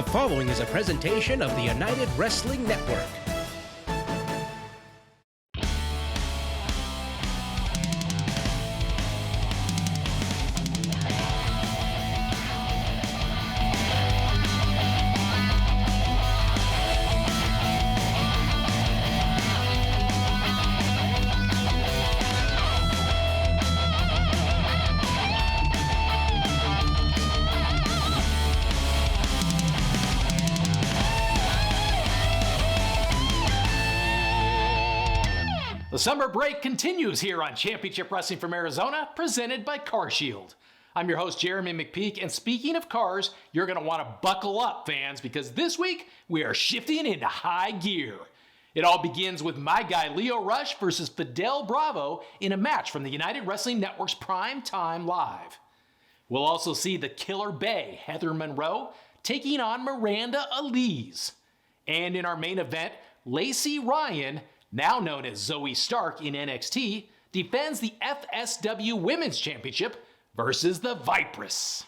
The following is a presentation of the United Wrestling Network. The summer break continues here on Championship Wrestling from Arizona, presented by CarShield. I'm your host, Jeramie McPeek, and speaking of cars, you're going to want to buckle up, fans, because this week we are shifting into high gear. It all begins with my guy Lio Rush versus Fidel Bravo in a match from the United Wrestling Network's Prime Time Live. We'll also see the Killer Bae, Heather Monroe, taking on Miranda Alize. And in our main event, Lacey Ryan, now known as Zoey Stark in NXT, defends the FSW Women's Championship versus the Vipress.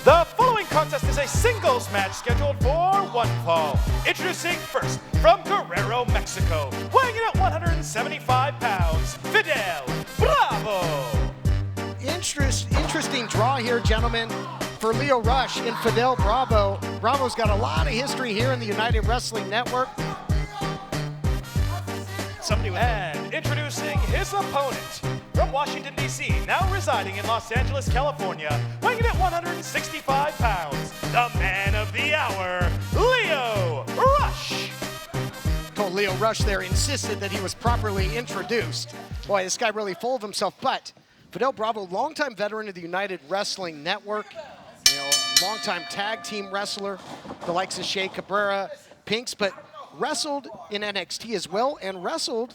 The following contest is a singles match scheduled for one fall. Introducing first, from Guerrero, Mexico, weighing in at 175 pounds, Fidel Bravo. Interesting draw here, gentlemen, for Lio Rush and Fidel Bravo. Bravo's got a lot of history here in the United Wrestling Network. And introducing his opponent, from Washington, D.C., now residing in Los Angeles, California, weighing in at 165 pounds, the man of the hour, Lio Rush. Told Lio Rush there, insisted that he was properly introduced. Boy, this guy really full of himself, but Fidel Bravo, longtime veteran of the United Wrestling Network, longtime tag team wrestler, the likes of Shea Cabrera, Pinks, but wrestled in NXT as well, and wrestled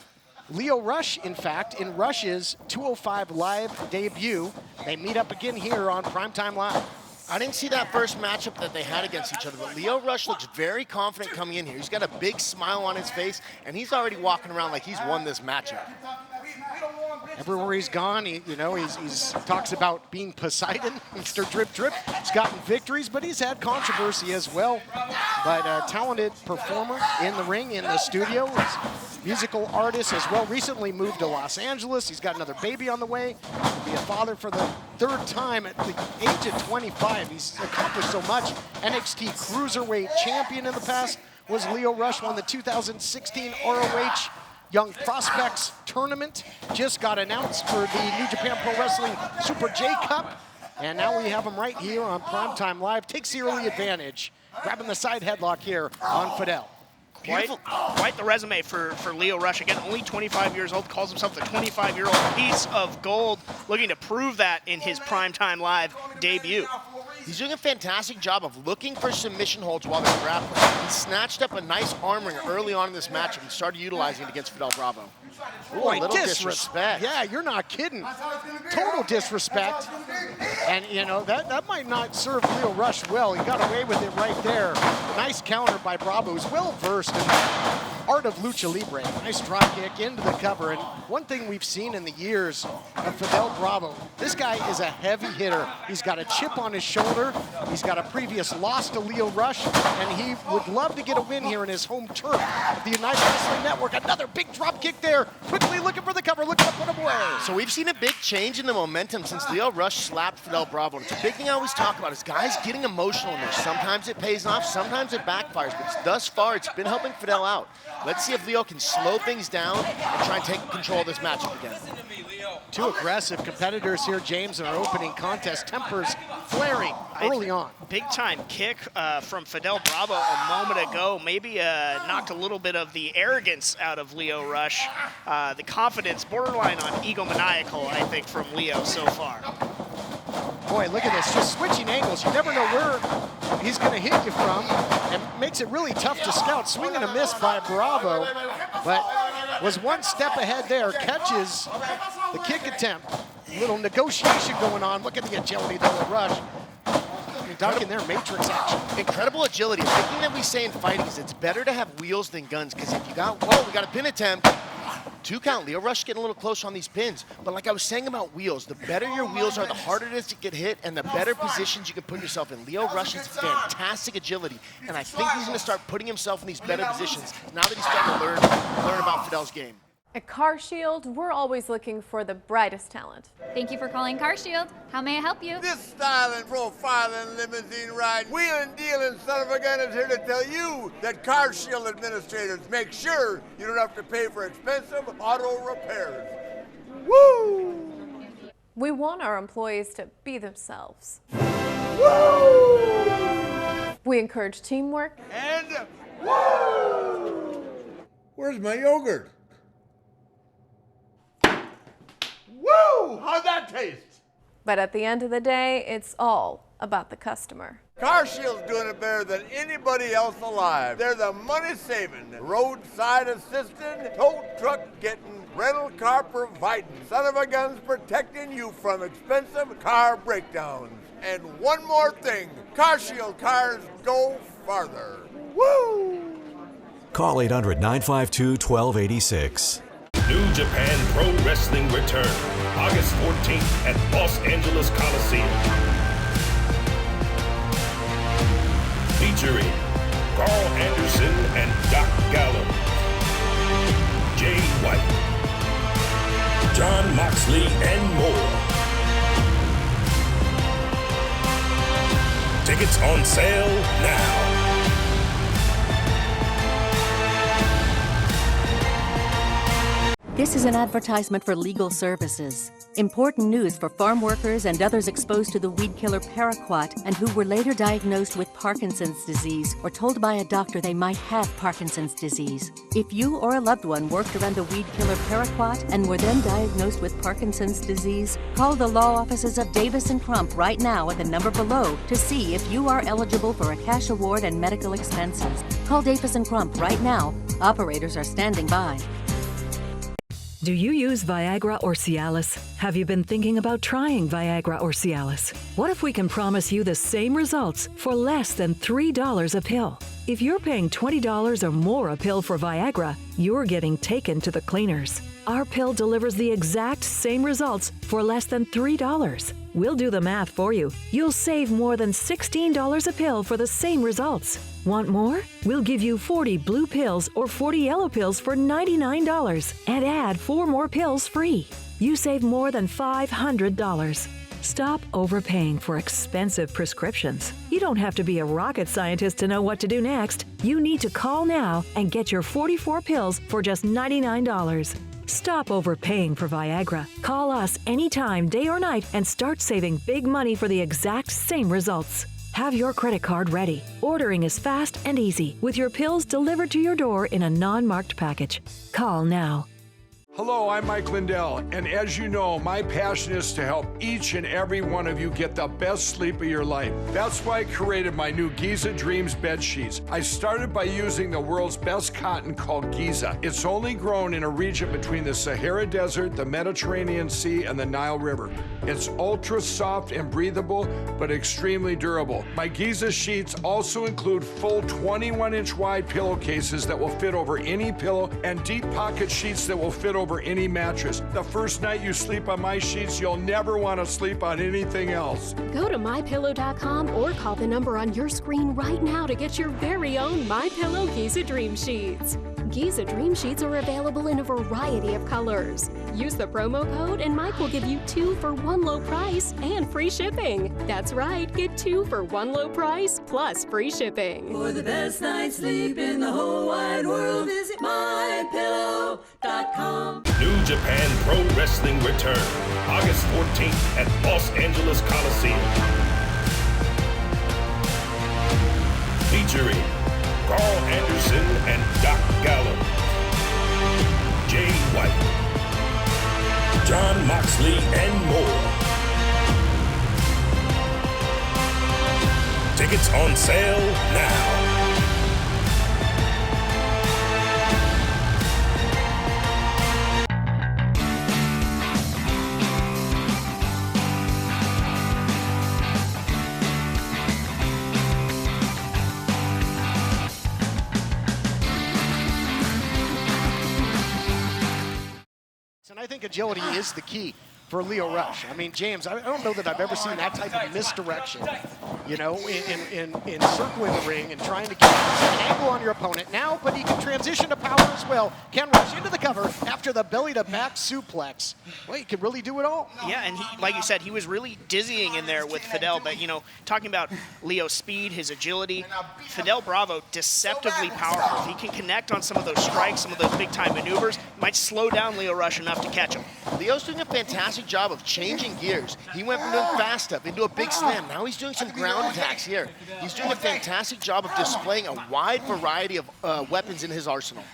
Lio Rush, in fact, in Rush's 205 Live debut. They meet up again here on Primetime Live. I didn't see that first matchup that they had against each other, but Lio Rush looks very confident coming in here. He's got a big smile on his face, and he's already walking around like he's won this matchup. Everywhere he's gone, he talks about being Poseidon, Mr. Drip Drip. He's gotten victories, but he's had controversy as well. But a talented performer in the ring, in the studio. He's a musical artist as well. Recently moved to Los Angeles. He's got another baby on the way. He'll be a father for the third time at the age of 25. He's accomplished so much. NXT Cruiserweight champion in the past was Lio Rush, won the 2016 ROH Young Prospects Tournament. Just got announced for the New Japan Pro Wrestling Super J Cup. And now we have him right here on Primetime Live. Takes the early advantage. Grabbing the side headlock here on Fidel. Quite the resume for Lio Rush. Again, only 25 years old, calls himself the 25-year-old piece of gold, looking to prove that in his Primetime Live debut. He's doing a fantastic job of looking for submission holds while they're grappling. He snatched up a nice arm ring early on in this matchup and started utilizing it against Fidel Bravo. Ooh, Boy, a little disrespect. Yeah, you're not kidding. Total disrespect. And, that might not serve Lio Rush well. He got away with it right there. Nice counter by Bravo, who's well-versed in the art of lucha libre. Nice drop kick into the cover. And one thing we've seen in the years of Fidel Bravo, this guy is a heavy hitter. He's got a chip on his shoulder. He's got a previous loss to Lio Rush, and he would love to get a win here in his home turf of the United Wrestling Network. Another big drop kick there. Quickly looking for the cover, looking to put him away. So we've seen a big change in the momentum since Lio Rush slapped Fidel Bravo. And it's a big thing I always talk about is guys getting emotional in there. Sometimes it pays off, sometimes it backfires, but thus far it's been helping Fidel out. Let's see if Lio can slow things down and try and take control of this matchup again. Two aggressive competitors here, James, in our opening contest. Tempers flaring early on. Big time kick from Fidel Bravo a moment ago. Maybe knocked a little bit of the arrogance out of Lio Rush. The confidence, borderline on egomaniacal, I think, from Lio so far. Boy, look at this, just switching angles. You never know where he's going to hit you from, and makes it really tough to scout. Swing and a miss by Bravo, but was one step ahead there. Catches the kick attempt. A little negotiation going on. Look at the agility there with Rush. Ducking their matrix action. Incredible agility. The thing that we say in fighting is it's better to have wheels than guns, because if you got, whoa, we got a pin attempt. 2 count. Leo Rush getting a little closer on these pins. But like I was saying about wheels, the better your wheels are, the harder it is to get hit, and the better positions you can put yourself in. Leo Rush has fantastic agility, and I think he's going to start putting himself in these better positions now that he's starting to learn about Fidel's game. At CarShield, we're always looking for the brightest talent. Thank you for calling CarShield. How may I help you? This styling, profiling, limousine ride, wheeling, dealing son of a gun is here to tell you that CarShield administrators make sure you don't have to pay for expensive auto repairs. Woo! We want our employees to be themselves. Woo! We encourage teamwork. And woo! Where's my yogurt? Woo! How'd that taste? But at the end of the day, it's all about the customer. CarShield's doing it better than anybody else alive. They're the money-saving, roadside assistant, tow truck getting, rental car providing, son of a guns protecting you from expensive car breakdowns. And one more thing, CarShield cars go farther. Woo! Call 800-952-1286. New Japan Pro Wrestling return August 14th at Los Angeles Coliseum. Featuring Carl Anderson and Doc Gallows, Jay White, John Moxley, and more. Tickets on sale now. This is an advertisement for legal services. Important news for farm workers and others exposed to the weed killer paraquat and who were later diagnosed with Parkinson's disease or told by a doctor they might have Parkinson's disease. If you or a loved one worked around the weed killer paraquat and were then diagnosed with Parkinson's disease, call the law offices of Davis & Crump right now at the number below to see if you are eligible for a cash award and medical expenses. Call Davis & Crump right now. Operators are standing by. Do you use Viagra or Cialis? Have you been thinking about trying Viagra or Cialis? What if we can promise you the same results for less than $3 a pill? If you're paying $20 or more a pill for Viagra, you're getting taken to the cleaners. Our pill delivers the exact same results for less than $3. We'll do the math for you. You'll save more than $16 a pill for the same results. Want more? We'll give you 40 blue pills or 40 yellow pills for $99 and add 4 more pills free. You save more than $500. Stop overpaying for expensive prescriptions. You don't have to be a rocket scientist to know what to do next. You need to call now and get your 44 pills for just $99. Stop overpaying for Viagra. Call us anytime, day or night, and start saving big money for the exact same results. Have your credit card ready. Ordering is fast and easy, with your pills delivered to your door in a non-marked package. Call now. Hello, I'm Mike Lindell, and as you know, my passion is to help each and every one of you get the best sleep of your life. That's why I created my new Giza Dreams bed sheets. I started by using the world's best cotton called Giza. It's only grown in a region between the Sahara Desert, the Mediterranean Sea, and the Nile River. It's ultra soft and breathable, but extremely durable. My Giza sheets also include full 21-inch wide pillowcases that will fit over any pillow and deep pocket sheets that will fit over any mattress. The first night you sleep on my sheets, you'll never want to sleep on anything else. Go to MyPillow.com or call the number on your screen right now to get your very own MyPillow Giza Dream Sheets. Giza Dream Sheets are available in a variety of colors. Use the promo code and Mike will give you 2 for 1 low price and free shipping. That's right, get 2 for 1 low price plus free shipping. For the best night's sleep in the whole wide world, visit MyPillow.com. New Japan Pro Wrestling return August 14th at Los Angeles Coliseum. Featuring Carl Anderson and Doc Gallows, Jay White, John Moxley, and more. Tickets on sale now. think agility is the key for Leo Rush. I mean, James, I don't know that I've ever seen that type of misdirection, you know, in circling the ring and trying to get an angle on your opponent now, but he can transition to power as well. Can rush into the cover after the belly-to-back suplex. Well, he can really do it all. Yeah, and he, like you said, he was really dizzying in there with Fidel, but, you know, talking about Leo's speed, his agility, Fidel Bravo, deceptively powerful. If he can connect on some of those strikes, some of those big-time maneuvers, might slow down Leo Rush enough to catch him. Leo's doing a fantastic job of changing gears. He went from doing fast stuff into a big slam. Now he's doing some ground attacks here. He's doing a fantastic job of displaying a wide variety of weapons in his arsenal.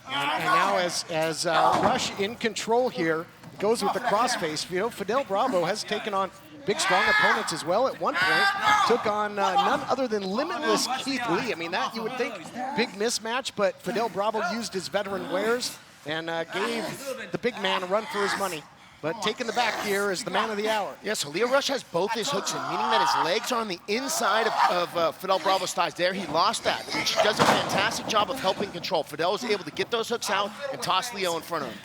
And now as Rush in control here, goes with the crossface. You know, Fidel Bravo has taken on big, strong opponents as well. At one point, took on none other than limitless Keith Lee. I mean, that you would think big mismatch, but Fidel Bravo used his veteran wares and gave the big man a run for his money. But taking the back here is the man of the hour. Yeah, so Leo Rush has both his hooks in, meaning that his legs are on the inside of Fidel Bravo's thighs. There, he lost that, which does a fantastic job of helping control. Fidel was able to get those hooks out and toss Leo in front of him.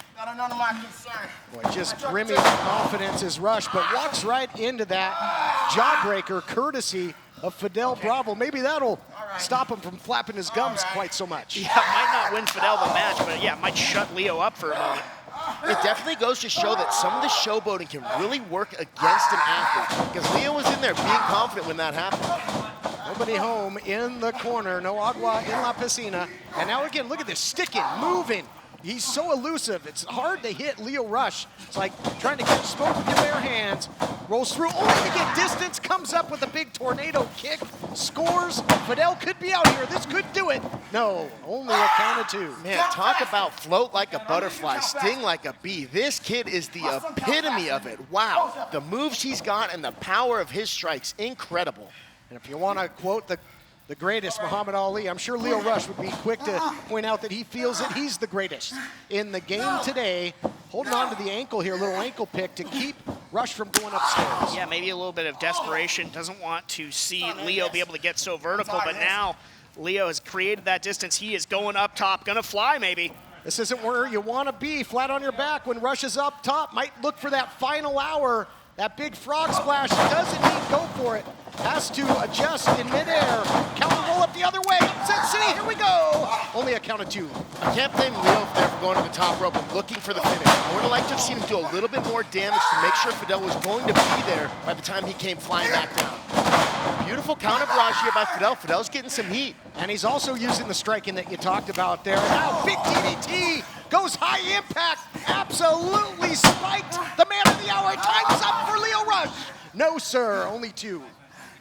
Boy, just brimming with confidence is Rush, but walks right into that jawbreaker courtesy of Fidel Bravo. Maybe that'll stop him from flapping his gums quite so much. Yeah, might not win Fidel the match, but yeah, might shut Leo up for a moment. It definitely goes to show that some of the showboating can really work against an athlete, because Leo was in there being confident when that happened. Nobody home in the corner, no agua in la piscina. And now again, look at this, sticking, moving. He's so elusive. It's hard to hit Leo Rush. It's like trying to catch smoke with your bare hands. Rolls through, only to get distance, comes up with a big tornado kick, scores. Fidel could be out here. This could do it. No, only a count of two. Man, talk about float like a butterfly, sting like a bee. This kid is the epitome of it. Wow, the moves he's got and the power of his strikes, incredible. And if you want to quote the greatest, Muhammad Ali, I'm sure Leo Rush would be quick to point out that he feels that he's the greatest in the game today. Holding on to the ankle here, little ankle pick to keep Rush from going upstairs. Yeah, maybe a little bit of desperation. Doesn't want to see Leo be able to get so vertical, but now Leo has created that distance. He is going up top, gonna fly maybe. This isn't where you want to be, flat on your back when Rush is up top. Might look for that final hour. That big frog splash, doesn't need go for it. Has to adjust in midair. Counter roll up the other way. Upset City, here we go. Only a count of two. I can't blame Leo there for going to the top rope and looking for the finish. I would have liked to have seen him do a little bit more damage to make sure Fidel was going to be there by the time he came flying back down. Beautiful counter barrage here by Fidel. Fidel's getting some heat. And he's also using the striking that you talked about there. Now big DDT. Goes high impact, absolutely spiked. The man of the hour, time's up for Leo Rush. No, sir, only two.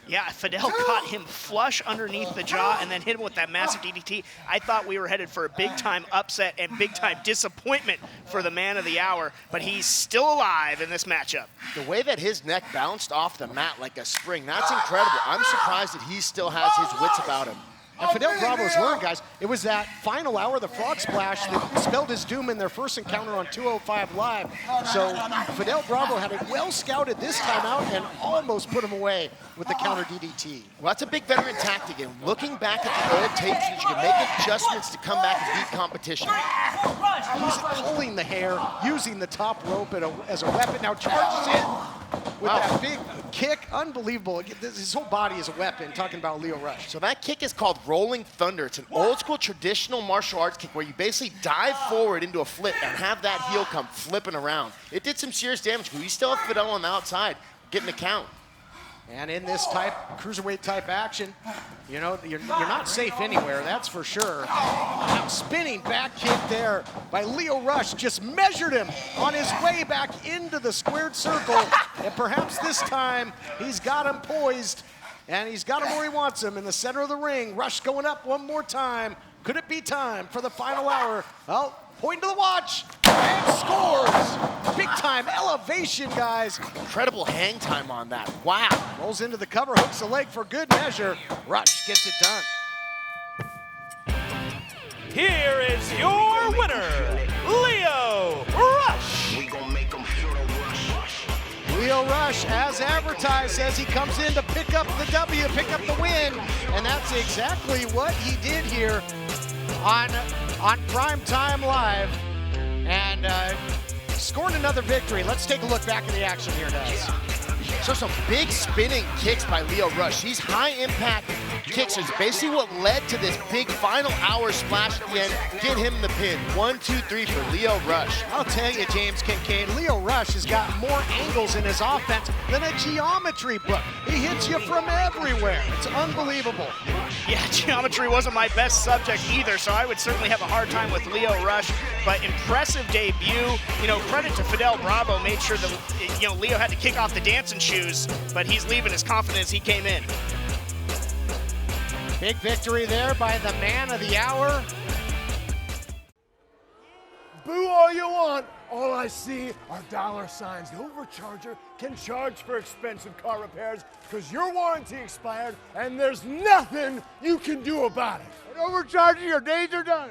Yeah, Fidel caught him flush underneath the jaw and then hit him with that massive DDT. I thought we were headed for a big-time upset and big-time disappointment for the man of the hour, but he's still alive in this matchup. The way that his neck bounced off the mat like a spring, that's incredible. I'm surprised that he still has his wits about him. And Fidel Bravo's learned, guys. It was that final hour, the frog splash, that spelled his doom in their first encounter on 205 Live. So Fidel Bravo had it well scouted this time out and almost put him away with the counter DDT. Well, that's a big veteran tactic, and looking back at the old tapes, that you can make adjustments to come back and beat competition. He's pulling the hair, using the top rope as a weapon. Now charges in with that big kick. Unbelievable. His whole body is a weapon, talking about Leo Rush. So that kick is called Rolling Thunder. It's an old school traditional martial arts kick where you basically dive forward into a flip and have that heel come flipping around. It did some serious damage, but we still have Fidel on the outside getting a count. And in this cruiserweight type action, you know, you're not safe anywhere, that's for sure. Now spinning back kick there by Leo Rush, just measured him on his way back into the squared circle. And perhaps this time he's got him poised and he's got him where he wants him in the center of the ring. Rush going up one more time. Could it be time for the final hour? Well, point to the watch and scores. Big time elevation, guys. Incredible hang time on that. Wow. Rolls into the cover, hooks the leg for good measure. Rush gets it done. Here is your winner, Leo Rush. Leo Rush, as advertised, says he comes in to pick up the W, pick up the win. And that's exactly what he did here on Prime Time Live. And scored another victory. Let's take a look back at the action here, guys. So some big spinning kicks by Lio Rush. These high impact kicks is basically what led to this big final hour splash at the end. Get him the pin. 1, 2, 3 for Lio Rush. I'll tell you, James Kincaid, Lio Rush has got more angles in his offense than a geometry book. He hits you from everywhere. It's unbelievable. Yeah, geometry wasn't my best subject either, so I would certainly have a hard time with Lio Rush, but impressive debut. You know, credit to Fidel Bravo, made sure that, you know, Lio had to kick off the dancing shoes, but he's leaving as confident as he came in. Big victory there by the man of the hour. Boo all you want. All I see are dollar signs. The overcharger can charge for expensive car repairs because your warranty expired and there's nothing you can do about it. And overcharging, your days are done.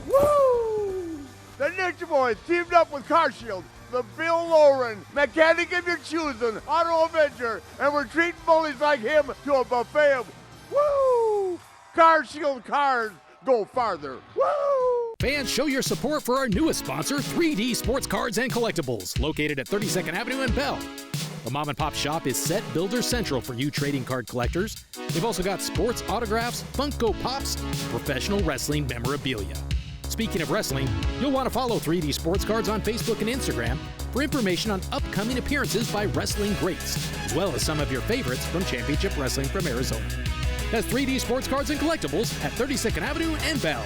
Woo! The Ninja Boys teamed up with CarShield, the Bill Lauren, mechanic of your choosing, Auto Avenger, and we're treating bullies like him to a buffet of woo! CarShield cars go farther. Woo! Fans, show your support for our newest sponsor, 3D Sports Cards and Collectibles, located at 32nd Avenue in Bell. The mom and pop shop is Set Builder Central for you trading card collectors. They've also got sports autographs, Funko Pops, professional wrestling memorabilia. Speaking of wrestling, you'll want to follow 3D Sports Cards on Facebook and Instagram for information on upcoming appearances by wrestling greats, as well as some of your favorites from Championship Wrestling from Arizona. That's 3D Sports Cards and Collectibles at 32nd Avenue and Bell.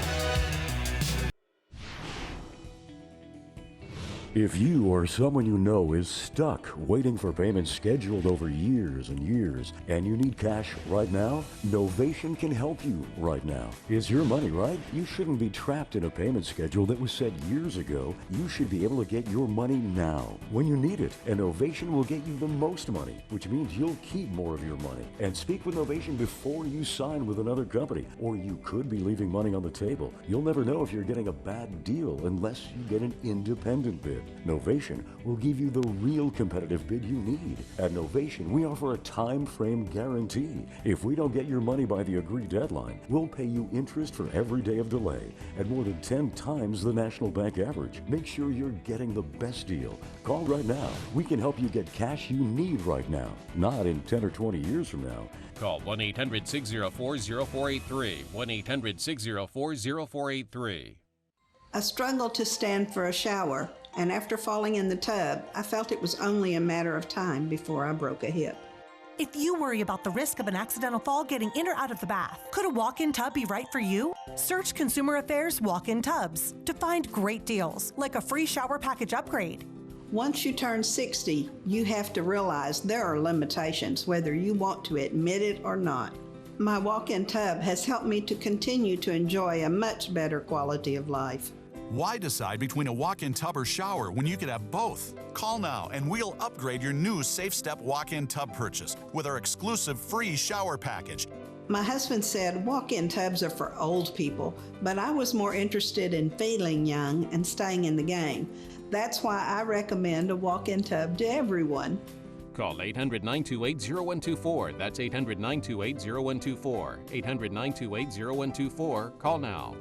If you or someone you know is stuck waiting for payments scheduled over years and years, and you need cash right now, Novation can help you right now. Is your money right? You shouldn't be trapped in a payment schedule that was set years ago. You should be able to get your money now, when you need it, and Novation will get you the most money, which means you'll keep more of your money. And speak with Novation before you sign with another company, or you could be leaving money on the table. You'll never know if you're getting a bad deal unless you get an independent bid. Novation will give you the real competitive bid you need. At Novation, we offer a time frame guarantee. If we don't get your money by the agreed deadline, we'll pay you interest for every day of delay at more than 10 times the National Bank average. Make sure you're getting the best deal. Call right now. We can help you get cash you need right now, not in 10 or 20 years from now. Call 1-800-604-0483. 1-800-604-0483. I struggled to stand for a shower, and after falling in the tub, I felt it was only a matter of time before I broke a hip. If you worry about the risk of an accidental fall getting in or out of the bath, could a walk-in tub be right for you? Search Consumer Affairs Walk-in Tubs to find great deals, like a free shower package upgrade. Once you turn 60, you have to realize there are limitations, whether you want to admit it or not. My walk-in tub has helped me to continue to enjoy a much better quality of life. Why decide between a walk-in tub or shower when you could have both? Call now and we'll upgrade your new Safe Step walk-in tub purchase with our exclusive free shower package. My husband said walk-in tubs are for old people, but I was more interested in feeling young and staying in the game. That's why I recommend a walk-in tub to everyone. Call 800-928-0124. That's 800-928-0124. 800-928-0124. Call now.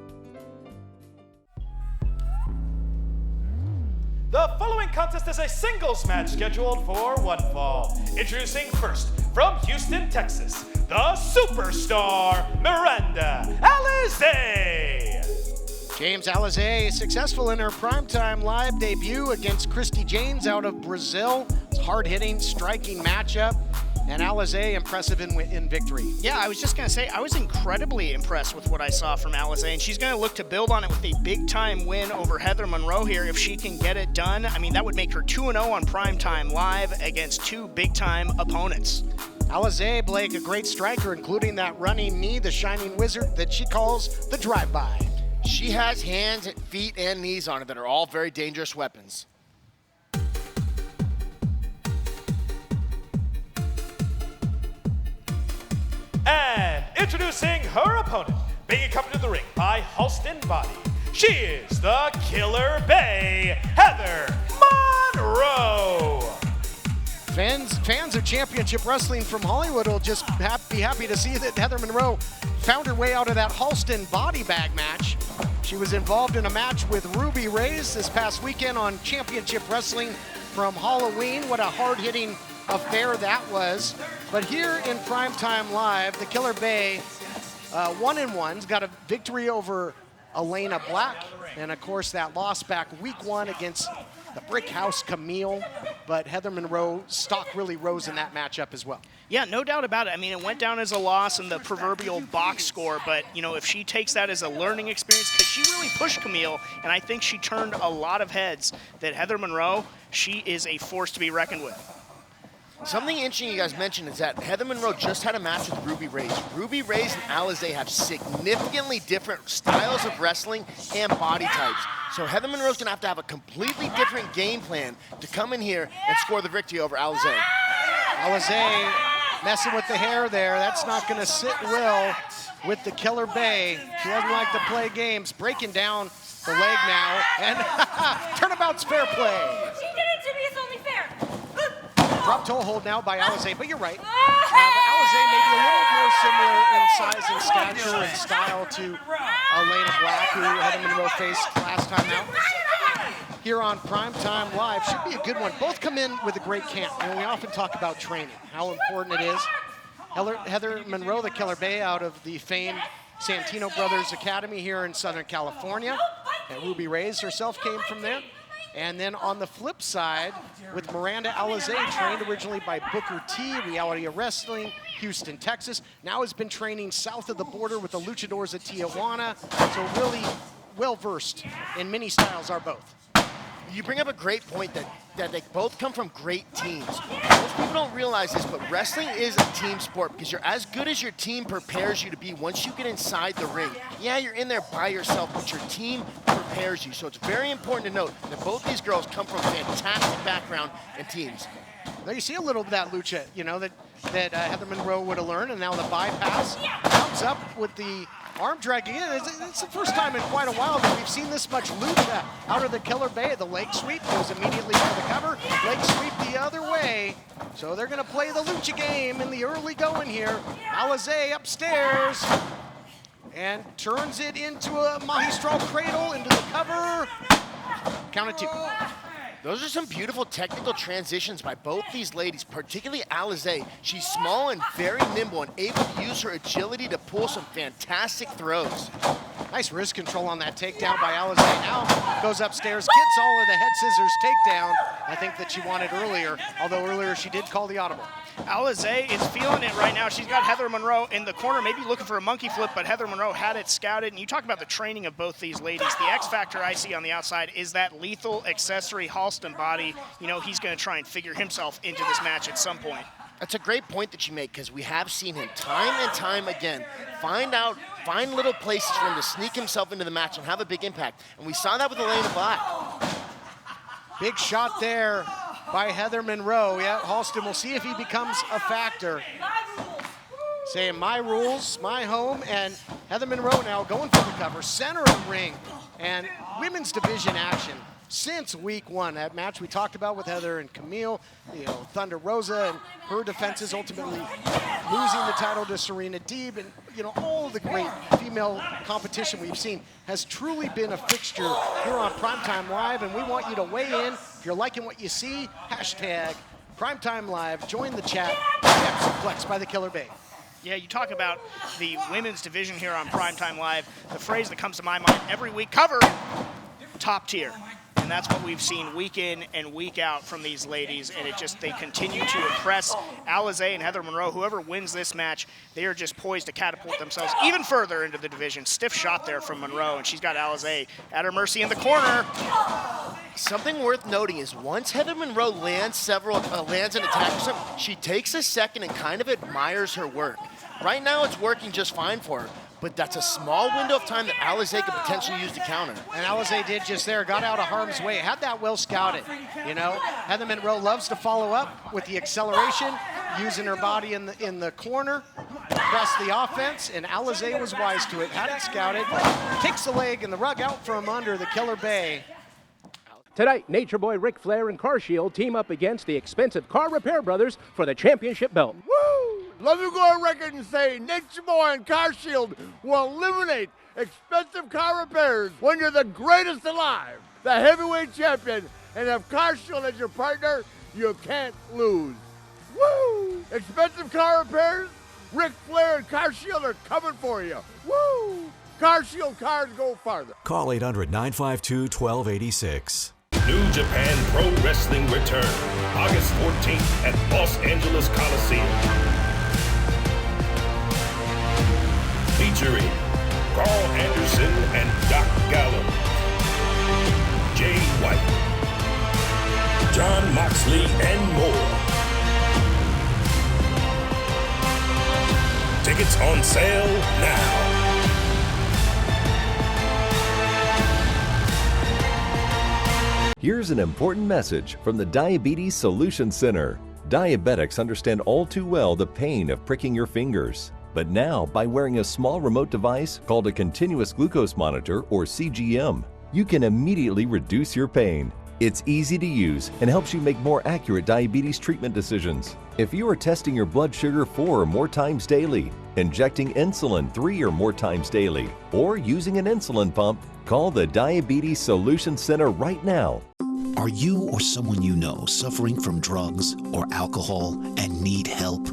The following contest is a singles match scheduled for one fall. Introducing first, from Houston, Texas, the superstar, Miranda Alize. James Alize successful in her primetime live debut against Christy Janes out of Brazil. It's a hard-hitting, striking matchup. And Alize impressive in victory. Yeah, I was just going to say, I was incredibly impressed with what I saw from Alize, and she's going to look to build on it with a big-time win over Heather Monroe here if she can get it done. I mean, that would make her 2-0 on Primetime Live against two big-time opponents. Alize, Blake, a great striker, including that running knee, the shining wizard that she calls the drive-by. She has hands, feet, and knees on her that are all very dangerous weapons. And introducing her opponent, being accompanied to the ring by Halston Body, she is the Killer Bay, Heather Monroe. Fans of Championship Wrestling from Hollywood will just be happy to see that Heather Monroe found her way out of that Halston Body bag match. She was involved in a match with Ruby Reyes this past weekend on Championship Wrestling from Halloween. What a hard-hitting affair that was. But here in Primetime Live, the Killer Bay 1-1's got a victory over Elena Black, and of course that loss back week 1 against the Brick House Camille, but Heather Monroe stock really rose in that matchup as well. Yeah, no doubt about it. I mean, it went down as a loss in the proverbial box score, but, you know, if she takes that as a learning experience, because she really pushed Camille, and I think she turned a lot of heads, that Heather Monroe, she is a force to be reckoned with. Something interesting you guys mentioned is that Heather Monroe just had a match with Ruby Reyes. Ruby Reyes and Alize have significantly different styles of wrestling and body types. So Heather Monroe's gonna have to have a completely different game plan to come in here and score the victory over Alize. Alize messing with the hair there. That's not gonna sit well with the Killer Bay. She doesn't like to play games. Breaking down the leg now, and turnabout's fair play. She did it to me, it's only fair. Drop toe hold now by Alize, but you're right. But Alize may be a little more similar in size and stature and style to Elena Black, who Heather Monroe faced last time out. Here on Primetime Live, should be a good one. Both come in with a great camp, and we often talk about training, how important it is. Heather Monroe, the Killer Bay, out of the famed Santino Brothers Academy here in Southern California. And Ruby Reyes herself came from there. And then on the flip side, with Miranda Alize, trained originally by Booker T, Reality of Wrestling, Houston, Texas. Now has been training south of the border with the Luchadors of Tijuana. So really well-versed in many styles are both. You bring up a great point that they both come from great teams. Most people don't realize this, but wrestling is a team sport because you're as good as your team prepares you to be once you get inside the ring. Yeah, you're in there by yourself, but your team prepares you. So it's very important to note that both these girls come from fantastic background and teams. Now you see a little of that lucha, you know, that Heather Monroe would have learned, and now the bypass comes up with the arm drag again. It's the first time in quite a while that we've seen this much lucha out of the Killer Bay. The leg sweep goes immediately for the cover. Leg sweep the other way. So they're going to play the lucha game in the early going here. Alize upstairs and turns it into a Magistral cradle into the cover. Count of 2. Those are some beautiful technical transitions by both these ladies, particularly Alize. She's small and very nimble and able to use her agility to pull some fantastic throws. Nice wrist control on that takedown by Alize. Now goes upstairs, gets all of the head scissors takedown, I think that she wanted earlier, although earlier she did call the audible. Alize is feeling it right now. She's got Heather Monroe in the corner, maybe looking for a monkey flip, but Heather Monroe had it scouted. And you talk about the training of both these ladies. The X factor I see on the outside is that lethal accessory Halston body. You know, he's going to try and figure himself into this match at some point. That's a great point that you make because we have seen him time and time again find little places for him to sneak himself into the match and have a big impact. And we saw that with Elena Black. Big shot there by Heather Monroe. Yeah, Halston, we'll see if he becomes a factor. Saying my rules, my home, and Heather Monroe now going for the cover, center of the ring, and women's division action since week 1. That match we talked about with Heather and Camille, you know, Thunder Rosa and her defenses ultimately losing the title to Serena Deeb, and you know, all the great female competition we've seen has truly been a fixture here on Primetime Live, and we want you to weigh in. If you're liking what you see, hashtag Primetime Live, join the chat, suplex by the Killer Bay. Yeah, you talk about the women's division here on Primetime Live. The phrase that comes to my mind every week, cover, top tier. And that's what we've seen week in and week out from these ladies, and they continue to impress. Alize and Heather Monroe, whoever wins this match, they are just poised to catapult themselves even further into the division. Stiff shot there from Monroe, and she's got Alize at her mercy in the corner. Something worth noting is once Heather Monroe lands an attack or something, she takes a second and kind of admires her work. Right now it's working just fine for her, but that's a small window of time that Alize could potentially use to counter. And Alize did just there, got out of harm's way, had that well scouted. You know, Heather Monroe loves to follow up with the acceleration, using her body in the corner, press the offense, and Alize was wise to it, had it scouted, takes the leg and the rug out from under the Killer Bay. Tonight, Nature Boy Ric Flair and CarShield team up against the expensive Car Repair Brothers for the championship belt. Woo! Let me go on record and say Nature Boy and CarShield will eliminate expensive car repairs when you're the greatest alive, the heavyweight champion, and have CarShield as your partner, you can't lose. Woo! Expensive car repairs? Ric Flair and CarShield are coming for you. Woo! CarShield cars go farther. Call 800-952-1286. New Japan Pro Wrestling return August 14th at Los Angeles Coliseum. Featuring Carl Anderson and Doc Gallows, Jay White, John Moxley, and more. Tickets on sale now. Here's an important message from the Diabetes Solution Center. Diabetics understand all too well the pain of pricking your fingers. But now, by wearing a small remote device called a continuous glucose monitor, or CGM, you can immediately reduce your pain. It's easy to use and helps you make more accurate diabetes treatment decisions. If you are testing your blood sugar 4 or more times daily, injecting insulin 3 or more times daily, or using an insulin pump, call the Diabetes Solution Center right now. Are you or someone you know suffering from drugs or alcohol and need help?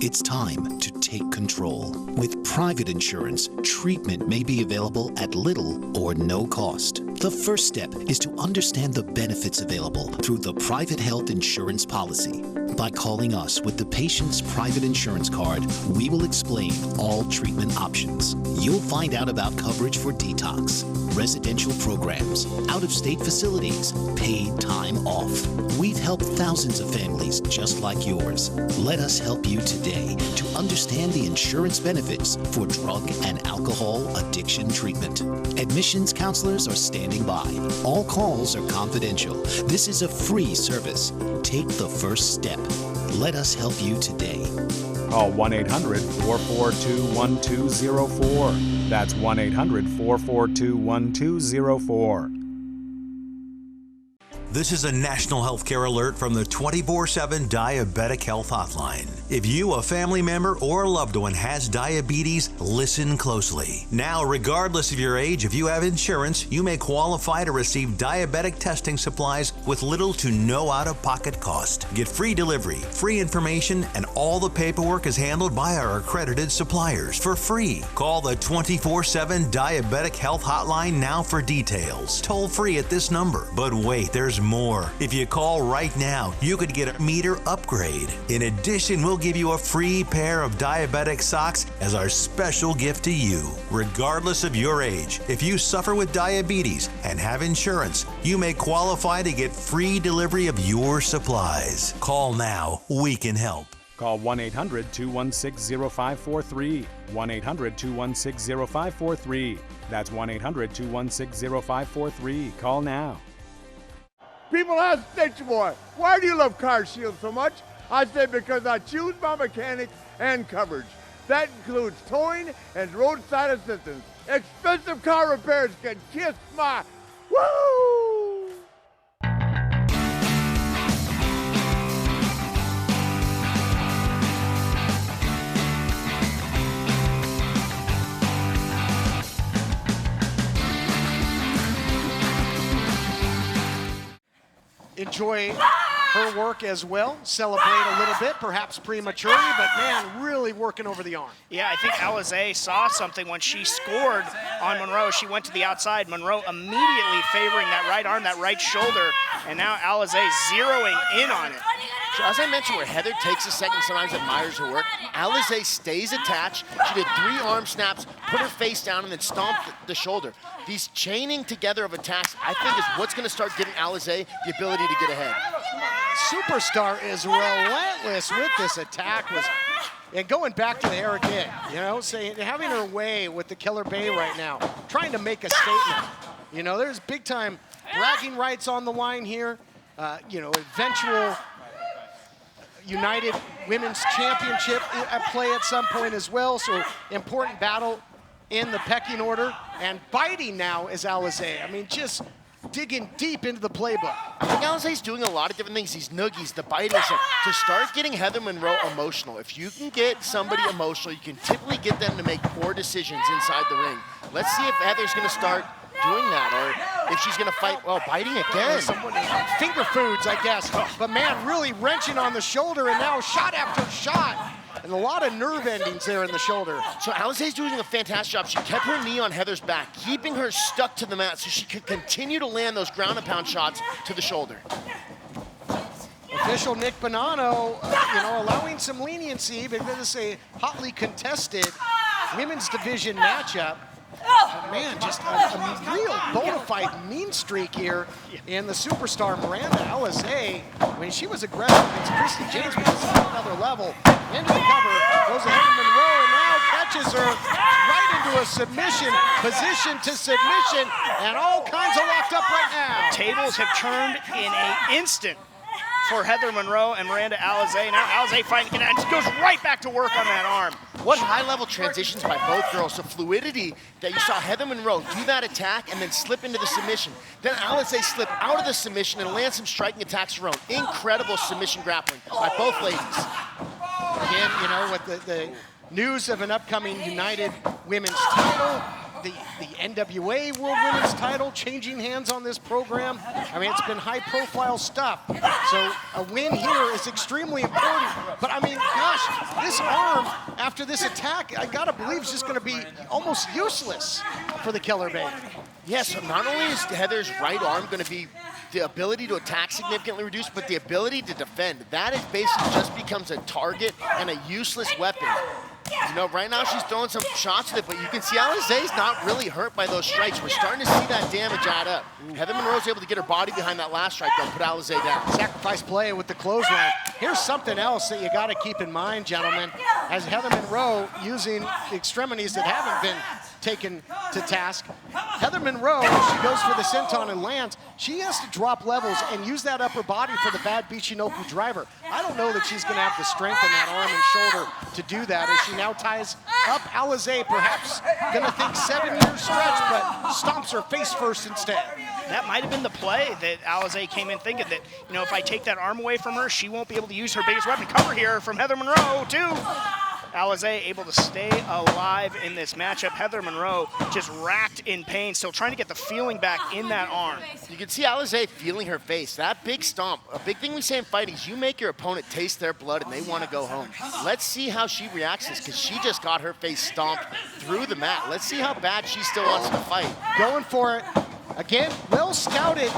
It's time to take control. With private insurance, treatment may be available at little or no cost. The first step is to understand the benefits available through the private health insurance policy. By calling us with the patient's private insurance card, we will explain all treatment options. You'll find out about coverage for detox, residential programs, out-of-state facilities, paid time off. We've helped thousands of families just like yours. Let us help you today to understand the insurance benefits for drug and alcohol addiction treatment. Admissions counselors are standing by. All calls are confidential. This is a free service. Take the first step. Let us help you today. Call 1-800-442-1204. That's 1-800-442-1204. This is a national healthcare alert from the 24/7 Diabetic Health Hotline. If you, a family member, or a loved one has diabetes, listen closely. Now, regardless of your age, if you have insurance, you may qualify to receive diabetic testing supplies with little to no out-of-pocket cost. Get free delivery, free information, and all the paperwork is handled by our accredited suppliers for free. Call the 24/7 Diabetic Health Hotline now for details. Toll free at this number. But wait, there's more. If you call right now, you could get a meter upgrade. In addition, we'll give you a free pair of diabetic socks as our special gift to you. Regardless of your age, if you suffer with diabetes and have insurance, you may qualify to get free delivery of your supplies. Call now. We can help. Call 1-800-216-0543. 1-800-216-0543. That's 1-800-216-0543. Call now. People ask Nature Boy, why do you love CarShield so much? I say because I choose my mechanic and coverage. That includes towing and roadside assistance. Expensive car repairs can kiss my woo! Enjoy her work as well. Celebrate a little bit, perhaps prematurely, but man, really working over the arm. Yeah, I think Alize saw something when she scored on Monroe. She went to the outside. Monroe immediately favoring that right arm, that right shoulder, and now Alize zeroing in on it. So as I mentioned, where Heather takes a second, sometimes admires her work, Alize stays attached. She did 3 arm snaps, put her face down, and then stomped the shoulder. These chaining together of attacks, I think, is what's going to start giving Alize the ability to get ahead. Superstar is relentless with this attack. And going back to the air again, you know, having her way with the Killer Bay right now, trying to make a statement. You know, there's big time bragging rights on the line here. You know, eventual United Women's Championship at play at some point as well. So important battle in the pecking order. And biting now is Alize. I mean, just digging deep into the playbook. I think Alize's doing a lot of different things. These noogies, the biters, to start getting Heather Monroe emotional. If you can get somebody emotional, you can typically get them to make poor decisions inside the ring. Let's see if Heather's going to start doing that, or if she's going to fight, well, biting again. Finger foods, I guess. But man, really wrenching on the shoulder, and now shot after shot. And a lot of nerve endings there in the shoulder. So Alize's doing a fantastic job. She kept her knee on Heather's back, keeping her stuck to the mat so she could continue to land those ground and pound shots to the shoulder. Official Nick Bonanno, allowing some leniency because it's a hotly contested women's division matchup. But man, just a real bona fide mean streak here in the superstar Miranda Alize. When she was aggressive against Christy James, but it's on another level. Into the cover, goes ahead to Monroe, and now catches her right into a submission, position to submission, and all kinds of locked up right now. Tables have turned in an instant for Heather Monroe and Miranda Alize. Now Alize fighting again, and goes right back to work on that arm. What high-level transitions by both girls. The fluidity that you saw Heather Monroe do that attack and then slip into the submission. Then Alize slip out of the submission and land some striking attacks of her own. Incredible submission grappling by both ladies. Again, with the news of an upcoming United Women's title, the NWA World Women's title changing hands on this program. I mean, it's been high-profile stuff. So a win here is extremely important. But I mean, gosh, this arm after this attack, I gotta believe, is just going to be almost useless for the Killer Bay. Yes, so not only is Heather's right arm going to be the ability to attack significantly reduced, but the ability to defend. That is basically just becomes a target and a useless weapon. Right now she's throwing some shots with it, but you can see Alize's not really hurt by those strikes. We're starting to see that damage add up. Heather Monroe's able to get her body behind that last strike, though, put Alize down. Sacrifice play with the clothesline. Here's something else that you got to keep in mind, gentlemen. As Heather Monroe using the extremities that haven't been taken to task, Heather Monroe, she goes for the senton and lands. She has to drop levels and use that upper body for the bad Bichinoku driver. I don't know that she's going to have the strength in that arm and shoulder to do that as she now ties up Alize, perhaps going to think 7-year stretch, but stomps her face first instead. That might have been the play that Alize came in thinking that, if I take that arm away from her, she won't be able to use her biggest weapon. Cover here from Heather Monroe, too. Alize able to stay alive in this matchup. Heather Monroe just racked in pain, still trying to get the feeling back in that arm. You can see Alize feeling her face. That big stomp, a big thing we say in fighting is you make your opponent taste their blood and they want to go home. Let's see how she reacts to this, because she just got her face stomped through the mat. Let's see how bad she still wants to fight. Going for it. Again, well scouted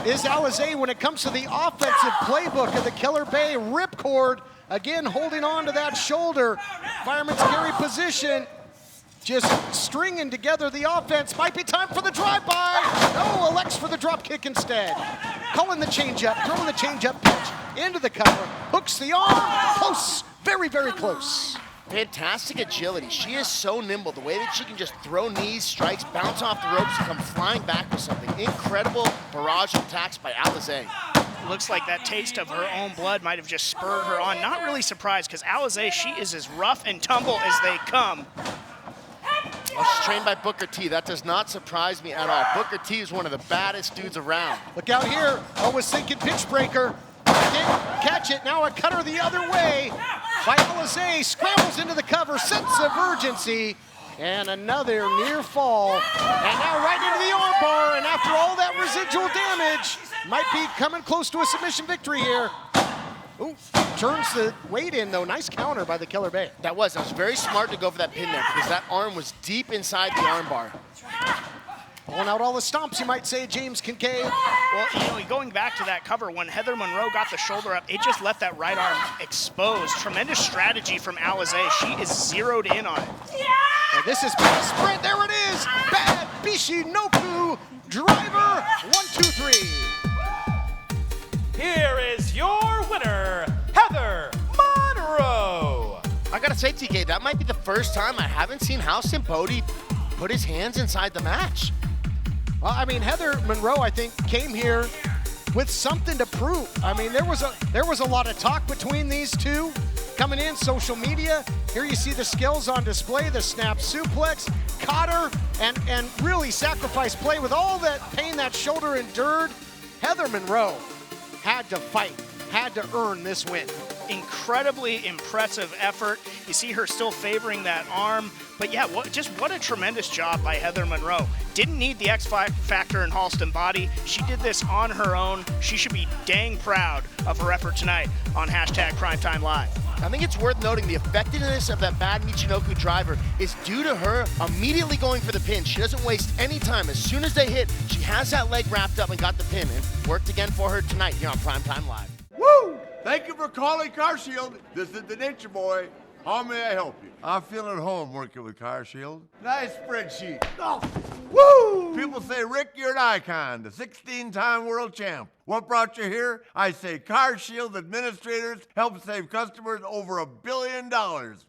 is Alize when it comes to the offensive playbook of the Killer Bay. Ripcord, again, holding on to that shoulder. Fireman's carry position. Just stringing together the offense. Might be time for the drive-by. No, elects for the drop kick instead. Calling the changeup, throwing the changeup pitch into the cover. Hooks the arm. Close. Very, very close. Fantastic agility. She is so nimble. The way that she can just throw knees, strikes, bounce off the ropes, and come flying back with something. Incredible barrage of attacks by Alize. Looks like that taste of her own blood might have just spurred her on. Not really surprised, because Alize, she is as rough and tumble as they come. Well, she's trained by Booker T. That does not surprise me at all. Booker T is one of the baddest dudes around. Look out here. I was thinking pitch breaker. Didn't catch it. Now a cutter the other way by Alize. Scrambles into the cover. Sense of urgency. And another near fall. And now right into the arm bar. And after all that residual damage, might be coming close to a submission victory here. Ooh, turns the weight in, though. Nice counter by the Killer Bay. That was very smart to go for that pin there, because that arm was deep inside the arm bar. Pulling out all the stomps, you might say, James Kincaid. Well, going back to that cover, when Heather Monroe got the shoulder up, it just left that right arm exposed. Tremendous strategy from Alize. She is zeroed in on it. And this is bad sprint. There it is. Bad Bichinoku driver. 1, 2, 3. Here is your winner, Heather Monroe. I gotta say, TK, that might be the first time I haven't seen House and Bodie put his hands inside the match. Well, I mean, Heather Monroe, I think, came here with something to prove. I mean, there was a lot of talk between these two. Coming in, social media, here you see the skills on display, the snap suplex, caught her, and really sacrificed play with all that pain that shoulder endured. Heather Monroe had to fight, had to earn this win. Incredibly impressive effort. You see her still favoring that arm, but yeah, what a tremendous job by Heather Monroe. Didn't need the X factor in Halston body. She did this on her own. She should be dang proud of her effort tonight on #Primetime Live. I think it's worth noting the effectiveness of that bad Michinoku driver is due to her immediately going for the pin. She doesn't waste any time. As soon as they hit, she has that leg wrapped up and got the pin, and worked again for her tonight here on Primetime Live. Woo! Thank you for calling CarShield. This is the Nature Boy. How may I help you? I feel at home working with CarShield. Nice spreadsheet. Oh. Woo! People say, Rick, you're an icon, the 16-time world champ. What brought you here? I say CarShield administrators help save customers over $1 billion.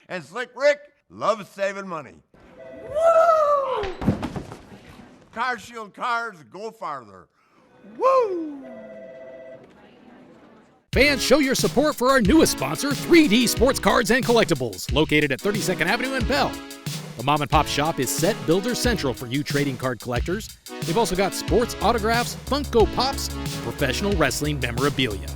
And Slick Rick loves saving money. Woo! CarShield cars go farther. Woo! Fans, show your support for our newest sponsor, 3D Sports Cards and Collectibles, located at 32nd Avenue in Bell. The mom and pop shop is Set Builder Central for you trading card collectors. They've also got sports autographs, Funko Pops, professional wrestling memorabilia.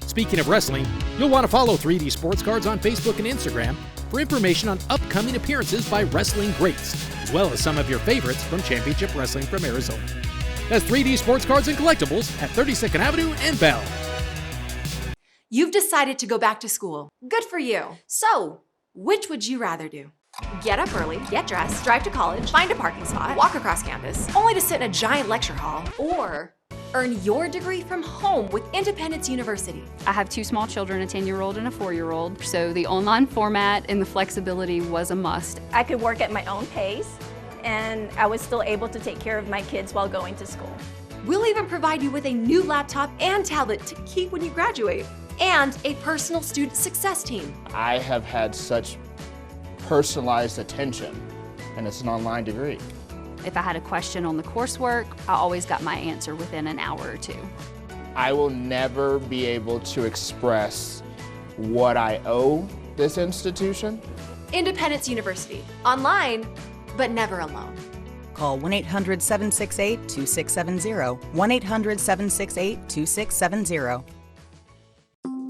Speaking of wrestling, you'll want to follow 3D Sports Cards on Facebook and Instagram for information on upcoming appearances by wrestling greats, as well as some of your favorites from Championship Wrestling from Arizona. That's 3D Sports Cards and Collectibles at 32nd Avenue and Bell. You've decided to go back to school. Good for you. So, which would you rather do? Get up early, get dressed, drive to college, find a parking spot, walk across campus, only to sit in a giant lecture hall, or earn your degree from home with Independence University? I have 2 small children, a 10-year-old and a 4-year-old, so the online format and the flexibility was a must. I could work at my own pace, and I was still able to take care of my kids while going to school. We'll even provide you with a new laptop and tablet to keep when you graduate, and a personal student success team. I have had such personalized attention, and it's an online degree. If I had a question on the coursework, I always got my answer within an hour or 2. I will never be able to express what I owe this institution. Independence University, online, but never alone. Call 1-800-768-2670, 1-800-768-2670.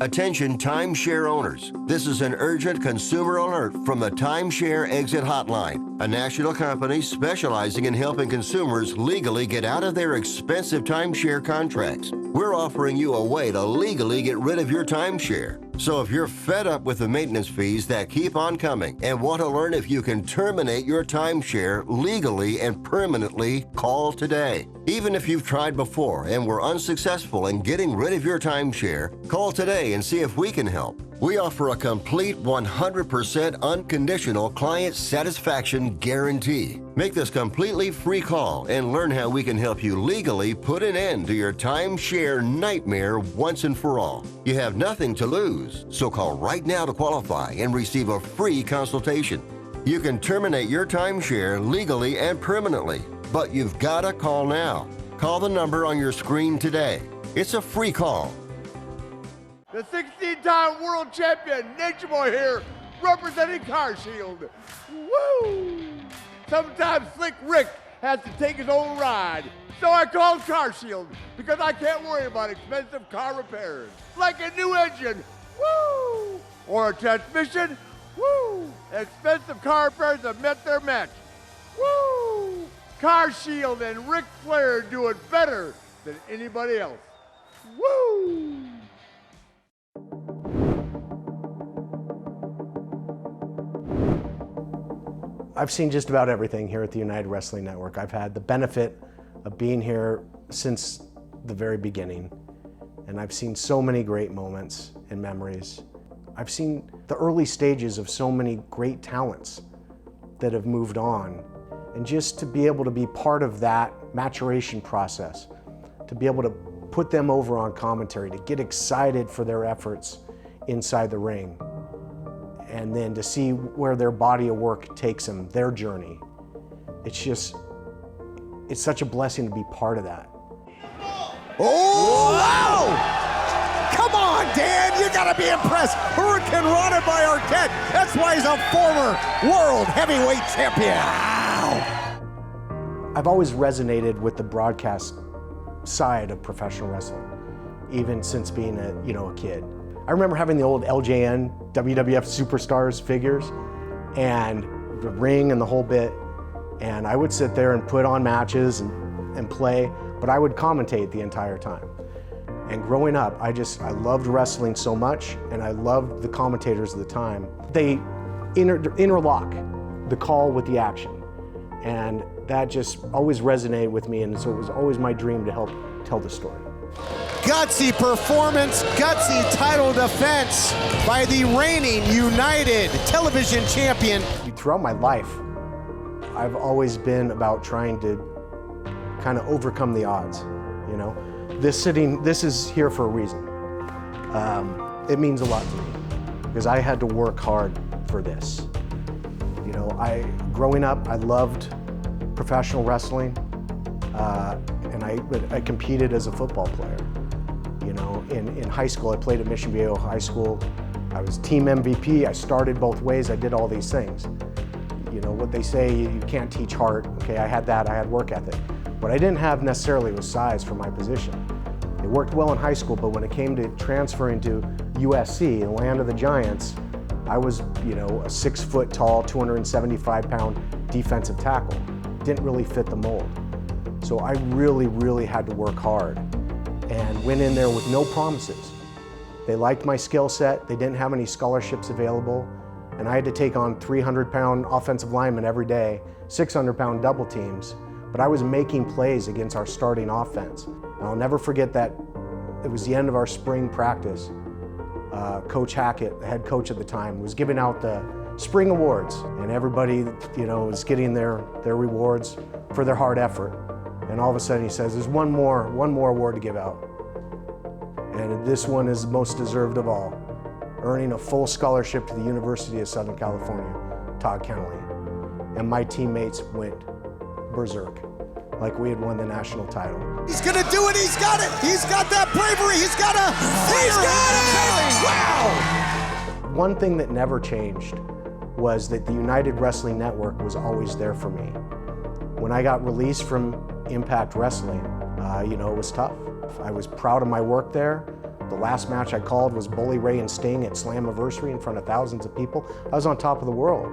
Attention timeshare owners. This is an urgent consumer alert from the Timeshare Exit Hotline, a national company specializing in helping consumers legally get out of their expensive timeshare contracts. We're offering you a way to legally get rid of your timeshare. So if you're fed up with the maintenance fees that keep on coming and want to learn if you can terminate your timeshare legally and permanently, call today. Even if you've tried before and were unsuccessful in getting rid of your timeshare, call today and see if we can help. We offer a complete 100% unconditional client satisfaction guarantee. Make this completely free call and learn how we can help you legally put an end to your timeshare nightmare once and for all. You have nothing to lose, so call right now to qualify and receive a free consultation. You can terminate your timeshare legally and permanently, but you've got to call now. Call the number on your screen today. It's a free call. The 16-time world champion, Nature Boy here, representing CarShield. Woo! Sometimes Slick Rick has to take his own ride. So I called CarShield because I can't worry about expensive car repairs. Like a new engine, woo! Or a transmission, woo! Expensive car repairs have met their match, woo! CarShield and Ric Flair do it better than anybody else, woo! I've seen just about everything here at the United Wrestling Network. I've had the benefit of being here since the very beginning, and I've seen so many great moments and memories. I've seen the early stages of so many great talents that have moved on, and just to be able to be part of that maturation process, to be able to put them over on commentary, to get excited for their efforts inside the ring, and then to see where their body of work takes them, their journey. It's such a blessing to be part of that. Oh, wow! Come Come on, Dan, you gotta be impressed. Hurricane Rana by Arquette. That's why he's a former world heavyweight champion. Wow. I've always resonated with the broadcast side of professional wrestling, even since being a kid. I remember having the old LJN WWF Superstars figures and the ring and the whole bit, and I would sit there and put on matches and play, but I would commentate the entire time. And growing up, I loved wrestling so much, and I loved the commentators of the time. They interlock the call with the action, and that just always resonated with me, and so it was always my dream to help tell the story. Gutsy performance, gutsy title defense by the reigning United Television Champion. Throughout my life, I've always been about trying to kind of overcome the odds, you know? This is here for a reason. It means a lot to me because I had to work hard for this. You know, growing up, I loved professional wrestling, and I competed as a football player. You know, in high school, I played at Mission Viejo High School. I was team MVP. I started both ways. I did all these things. You know, what they say, you can't teach heart. Okay, I had that. I had work ethic. What I didn't have necessarily was size for my position. It worked well in high school, but when it came to transferring to USC, the land of the Giants, I was, you know, a 6 foot tall, 275-pound defensive tackle. Didn't really fit the mold. So I really, really had to work hard and went in there with no promises. They liked my skill set. They didn't have any scholarships available. And I had to take on 300-pound offensive linemen every day, 600-pound double teams. But I was making plays against our starting offense. And I'll never forget that it was the end of our spring practice. Coach Hackett, the head coach at the time, was giving out the spring awards, and everybody, you know, was getting their rewards for their hard effort. And all of a sudden he says, there's one more award to give out. And this one is most deserved of all, earning a full scholarship to the University of Southern California, Todd Kennelly. And my teammates went berserk, like we had won the national title. He's gonna do it, he's got it! He's got that bravery, he's got it! Wow! One thing that never changed was that the United Wrestling Network was always there for me. When I got released from Impact Wrestling, you know, it was tough. I was proud of my work there. The last match I called was Bully Ray and Sting at Slammiversary in front of thousands of people. I was on top of the world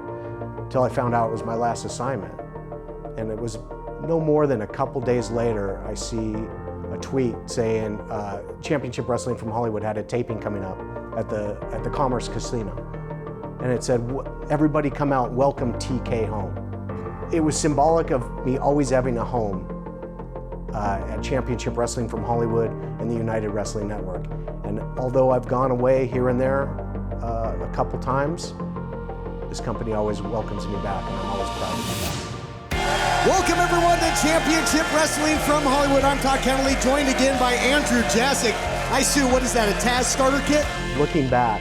until I found out it was my last assignment. And it was no more than a couple days later, I see a tweet saying Championship Wrestling from Hollywood had a taping coming up at the Commerce Casino. And it said, everybody come out, welcome TK home. It was symbolic of me always having a home at Championship Wrestling from Hollywood and the United Wrestling Network. And although I've gone away here and there a couple times, this company always welcomes me back, and I'm always proud to be back. Welcome everyone to Championship Wrestling from Hollywood. I'm Todd Kennelly, joined again by Andrew Jasick. Hi Sue, what is that, a Taz starter kit? Looking back,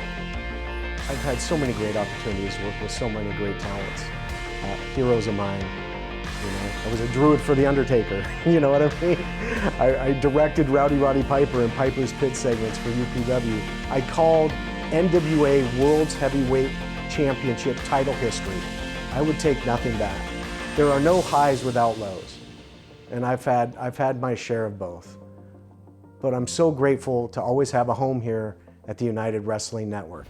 I've had so many great opportunities to work with so many great talents, heroes of mine. You know, I was a druid for The Undertaker, you know what I mean? I directed Rowdy Roddy Piper in Piper's Pit segments for UPW. I called NWA World's Heavyweight Championship title history. I would take nothing back. There are no highs without lows, and I've had my share of both. But I'm so grateful to always have a home here at the United Wrestling Network.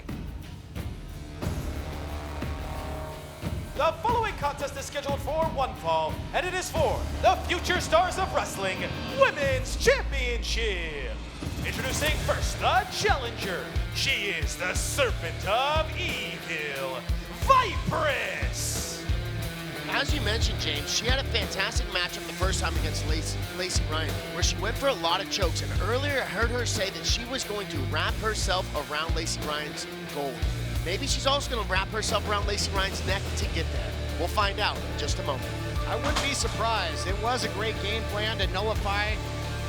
The following contest is scheduled for one fall, and it is for the Future Stars of Wrestling Women's Championship. Introducing first, the challenger. She is the Serpent of Evil, Vipress. As you mentioned, James, she had a fantastic matchup the first time against Lacey Ryan, where she went for a lot of chokes. And earlier, I heard her say that she was going to wrap herself around Lacey Ryan's gold. Maybe she's also going to wrap herself around Lacey Ryan's neck to get there. We'll find out in just a moment. I wouldn't be surprised. It was a great game plan to nullify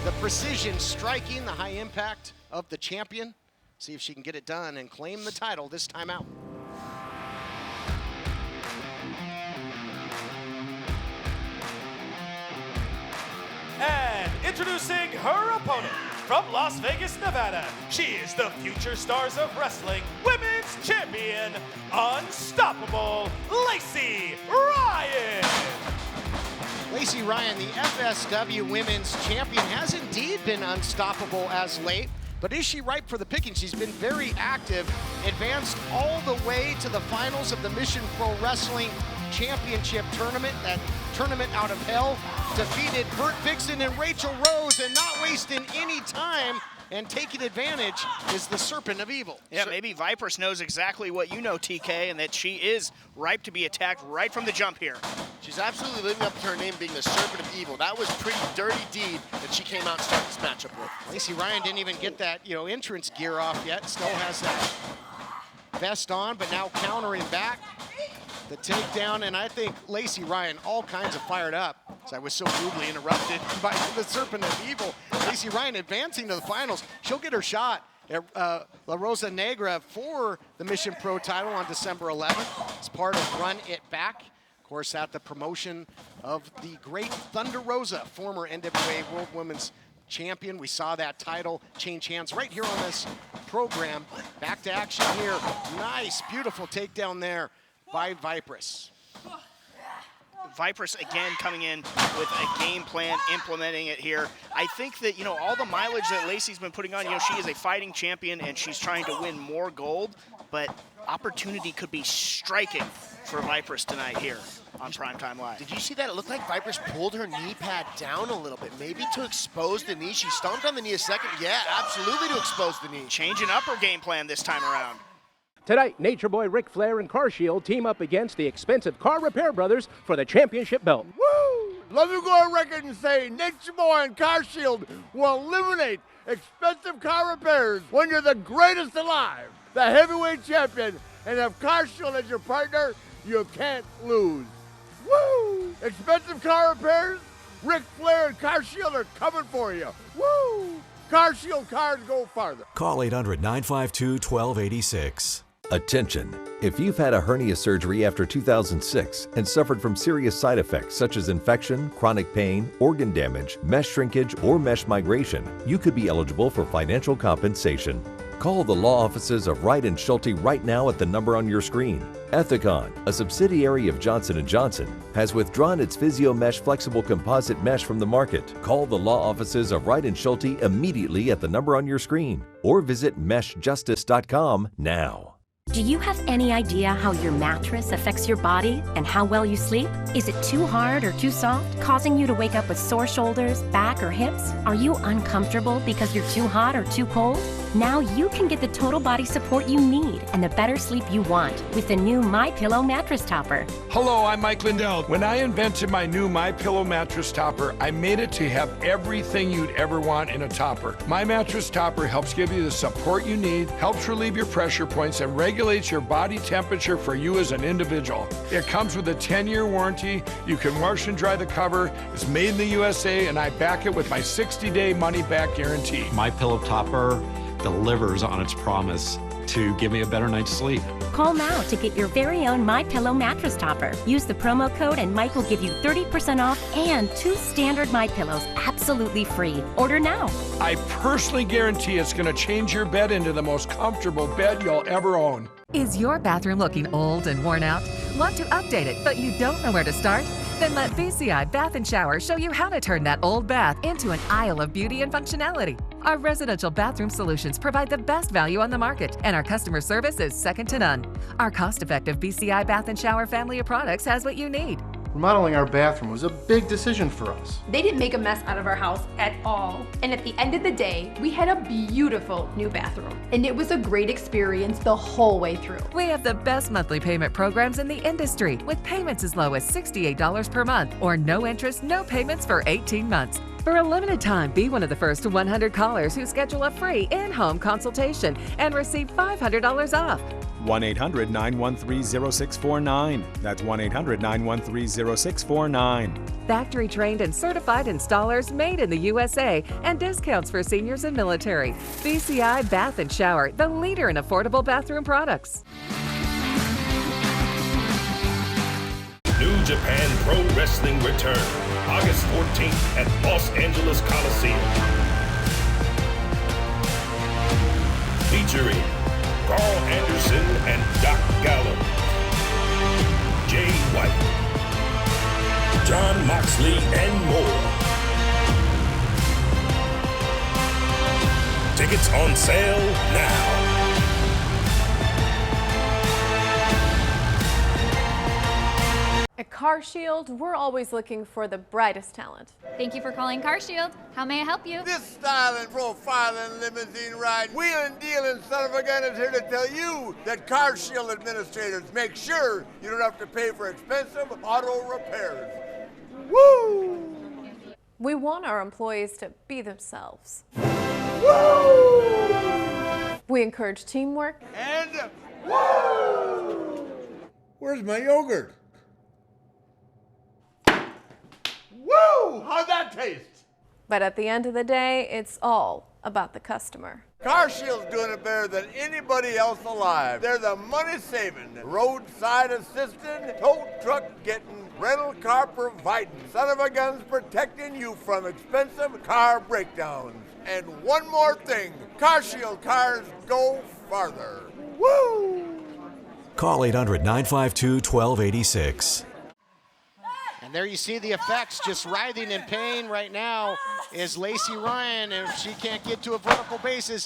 the precision striking, the high impact of the champion. See if she can get it done and claim the title this time out. And introducing her opponent from Las Vegas, Nevada, she is the future stars of wrestling, women's champion, unstoppable, Lacey Ryan. Lacey Ryan, the FSW Women's Champion, has indeed been unstoppable as late, but is she ripe for the picking? She's been very active, advanced all the way to the finals of the Mission Pro Wrestling Championship Tournament, that tournament out of hell, defeated Bert Vixen and Rachel Rose, and not wasting any time and taking advantage is the Serpent of Evil. Yeah, maybe Vipress knows exactly what you know, TK, and that she is ripe to be attacked right from the jump here. She's absolutely living up to her name being the Serpent of Evil. That was a pretty dirty deed that she came out and started this matchup with. Lacey Ryan didn't even get that, entrance gear off yet. Still has that vest on, but now countering back. The takedown, and I think Lacey Ryan all kinds of fired up. So I was so rudely interrupted by the Serpent of Evil. Lacey Ryan advancing to the finals. She'll get her shot at La Rosa Negra for the Mission Pro title on December 11th. It's part of Run It Back. Of course, at the promotion of the great Thunder Rosa, former NWA World Women's Champion. We saw that title change hands right here on this program. Back to action here. Nice, beautiful takedown there by Vipress. Vipress again coming in with a game plan, implementing it here. I think that, all the mileage that Lacey's been putting on, she is a fighting champion and she's trying to win more gold, but opportunity could be striking for Vipress tonight here on Primetime Live. Did you see that? It looked like Vipress pulled her knee pad down a little bit, maybe to expose the knee. She stomped on the knee a second. Yeah, absolutely to expose the knee. Changing up her game plan this time around. Tonight, Nature Boy Ric Flair and CarShield team up against the expensive Car Repair Brothers for the championship belt. Woo! Let me go on record and say Nature Boy and CarShield will eliminate expensive car repairs when you're the greatest alive, the heavyweight champion, and have CarShield as your partner, you can't lose. Woo! Expensive car repairs, Ric Flair and CarShield are coming for you. Woo! CarShield cars go farther. Call 800-952-1286. Attention! If you've had a hernia surgery after 2006 and suffered from serious side effects such as infection, chronic pain, organ damage, mesh shrinkage, or mesh migration, you could be eligible for financial compensation. Call the law offices of Wright & Schulte right now at the number on your screen. Ethicon, a subsidiary of Johnson & Johnson, has withdrawn its PhysioMesh flexible composite mesh from the market. Call the law offices of Wright & Schulte immediately at the number on your screen or visit meshjustice.com now. Do you have any idea how your mattress affects your body and how well you sleep? Is it too hard or too soft, causing you to wake up with sore shoulders, back, or hips? Are you uncomfortable because you're too hot or too cold? Now you can get the total body support you need and the better sleep you want with the new MyPillow mattress topper. Hello, I'm Mike Lindell. When I invented my new MyPillow mattress topper, I made it to have everything you'd ever want in a topper. My mattress topper helps give you the support you need, helps relieve your pressure points, and regulates your body temperature for you as an individual. It comes with a 10-year warranty. You can wash and dry the cover. It's made in the USA, and I back it with my 60-day money-back guarantee. MyPillow topper delivers on its promise to give me a better night's sleep. Call now to get your very own MyPillow mattress topper. Use the promo code and Mike will give you 30% off and 2 standard MyPillows absolutely free. Order now. I personally guarantee it's going to change your bed into the most comfortable bed you'll ever own. Is your bathroom looking old and worn out? Want to update it, but you don't know where to start? Then let BCI Bath & Shower show you how to turn that old bath into an aisle of beauty and functionality. Our residential bathroom solutions provide the best value on the market, and our customer service is second to none. Our cost-effective BCI Bath & Shower family of products has what you need. Remodeling our bathroom was a big decision for us. They didn't make a mess out of our house at all. And at the end of the day, we had a beautiful new bathroom. And it was a great experience the whole way through. We have the best monthly payment programs in the industry, with payments as low as $68 per month, or no interest, no payments for 18 months. For a limited time, be one of the first 100 callers who schedule a free in-home consultation and receive $500 off. 1-800-913-0649. That's 1-800-913-0649. Factory trained and certified installers made in the USA, and discounts for seniors and military. BCI Bath & Shower, the leader in affordable bathroom products. New Japan Pro Wrestling return August 14th at Los Angeles Coliseum. featuring Carl Anderson and Doc Gallo, Jay White, John Moxley, and more. Tickets on sale now. At CarShield, we're always looking for the brightest talent. Thank you for calling CarShield. How may I help you? This styling, profiling, limousine ride, wheeling, dealing son of a gun is here to tell you that CarShield administrators make sure you don't have to pay for expensive auto repairs. Woo! We want our employees to be themselves. Woo! We encourage teamwork. And woo! Where's my yogurt? Woo! How'd that taste? But at the end of the day, it's all about the customer. CarShield's doing it better than anybody else alive. They're the money-saving, roadside assistant, tow truck getting, rental car providing, son of a guns protecting you from expensive car breakdowns. And one more thing, CarShield cars go farther. Woo! Call 800-952-1286. And there you see the effects, just writhing in pain right now is Lacey Ryan. And if she can't get to a vertical basis,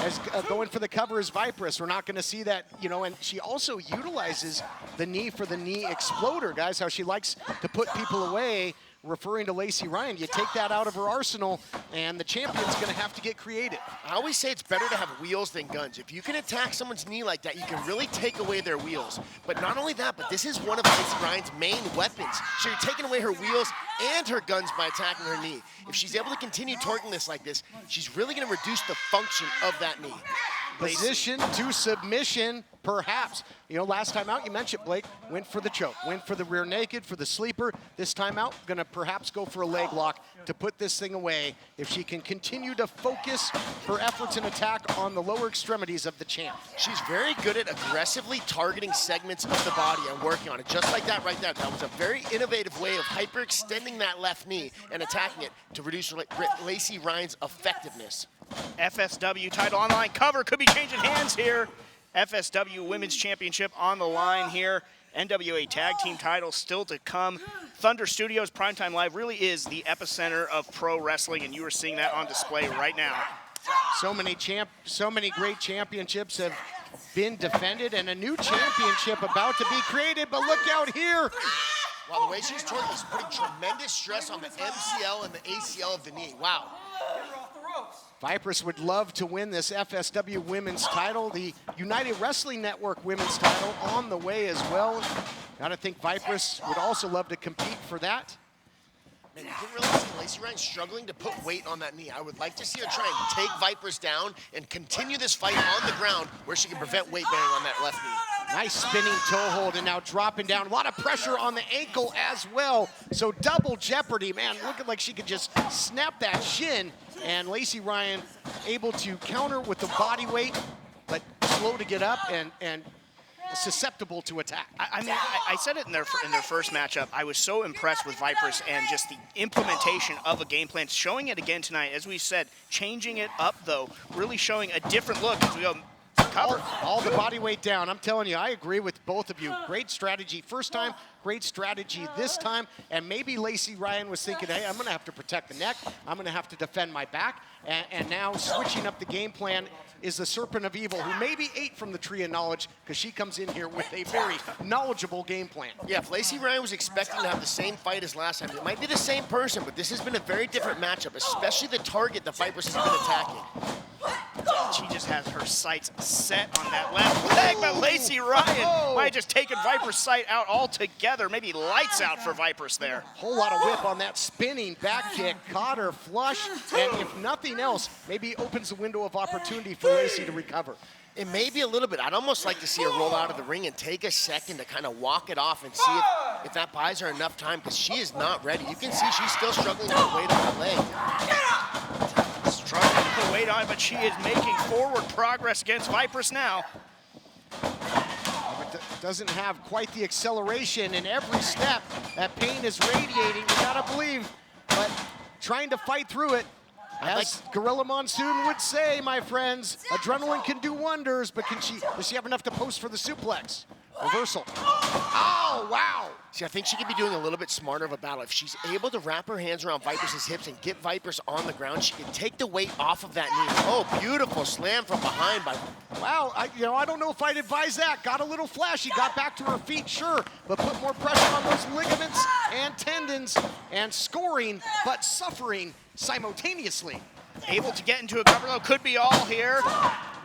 as going for the cover is Vipress. We're not going to see that, you know, and she also utilizes the knee for the knee exploder, guys, how she likes to put people away, referring to Lacey Ryan. You take that out of her arsenal, and the champion's going to have to get creative. I always say it's better to have wheels than guns. If you can attack someone's knee like that, you can really take away their wheels. But not only that, but this is one of Lacey Ryan's main weapons. So you're taking away her wheels and her guns by attacking her knee. If she's able to continue torquing this like this, she's really going to reduce the function of that knee. Position to submission, perhaps. You know, last time out, you mentioned Blake, went for the choke, went for the rear naked, for the sleeper. This time out, gonna perhaps go for a leg lock to put this thing away if she can continue to focus her efforts and attack on the lower extremities of the champ. She's very good at aggressively targeting segments of the body and working on it, just like that right there. That was a very innovative way of hyperextending that left knee and attacking it to reduce Lacey Ryan's effectiveness. FSW title on the line. Cover could be changing hands here. FSW Women's Championship on the line here. NWA Tag Team title still to come. Thunder Studios Primetime Live really is the epicenter of pro wrestling, and you are seeing that on display right now. So many great championships have been defended, and a new championship about to be created, but look out here. Wow, the way she's torquing is putting tremendous stress on the MCL and the ACL of the knee. Wow. Vipress would love to win this FSW women's title. The United Wrestling Network women's title on the way as well. Gotta think Vipress would also love to compete for that. Man, you didn't realize Lacey Ryan's struggling to put weight on that knee. I would like to see her try and take Vipress down and continue this fight on the ground where she can prevent weight bearing on that left knee. Nice spinning toe hold and now dropping down. A lot of pressure on the ankle as well. So double jeopardy, man. Looking like she could just snap that shin. And Lacey Ryan able to counter with the body weight, but slow to get up and susceptible to attack. I mean, I said it in their first matchup. I was so impressed with Vipress and just the implementation of a game plan. Showing it again tonight, as we said, changing it up though, really showing a different look as we go. Cover. All the body weight down. I'm telling you, I agree with both of you. Great strategy first time, great strategy this time. And maybe Lacey Ryan was thinking, hey, I'm going to have to protect the neck. I'm going to have to defend my back. And now switching up the game plan is the Serpent of Evil, who maybe ate from the Tree of Knowledge because she comes in here with a very knowledgeable game plan. Yeah, if Lacey Ryan was expecting to have the same fight as last time, it might be the same person, but this has been a very different matchup, especially the target the Vipress has been attacking. She just has her sights set on that left leg, but Lacey Ryan might have just taken Vipress' sight out altogether. Maybe lights out for Vipress there. Whole lot of whip on that spinning back kick. Caught her flush, and if nothing else, maybe opens the window of opportunity for Lacey to recover. It may be a little bit. I'd almost like to see her roll out of the ring and take a second to kind of walk it off and see if that buys her enough time, because she is not ready. You can see she's still struggling to put weight on her leg. Struggling to put weight on, but she is making forward progress against Vipress now. But doesn't have quite the acceleration in every step. That pain is radiating, you gotta believe. But trying to fight through it. As Gorilla Monsoon would say, my friends, adrenaline can do wonders, but does she have enough to post for the suplex? Reversal. Oh, wow. See, I think she could be doing a little bit smarter of a battle. If she's able to wrap her hands around Vipress' hips and get Vipress on the ground, she can take the weight off of that knee. Oh, beautiful slam from behind by... Wow, I don't know if I'd advise that. Got a little flashy, got back to her feet, sure, but put more pressure on those ligaments and tendons and scoring, but suffering simultaneously. Able to get into a cover, though, could be all here.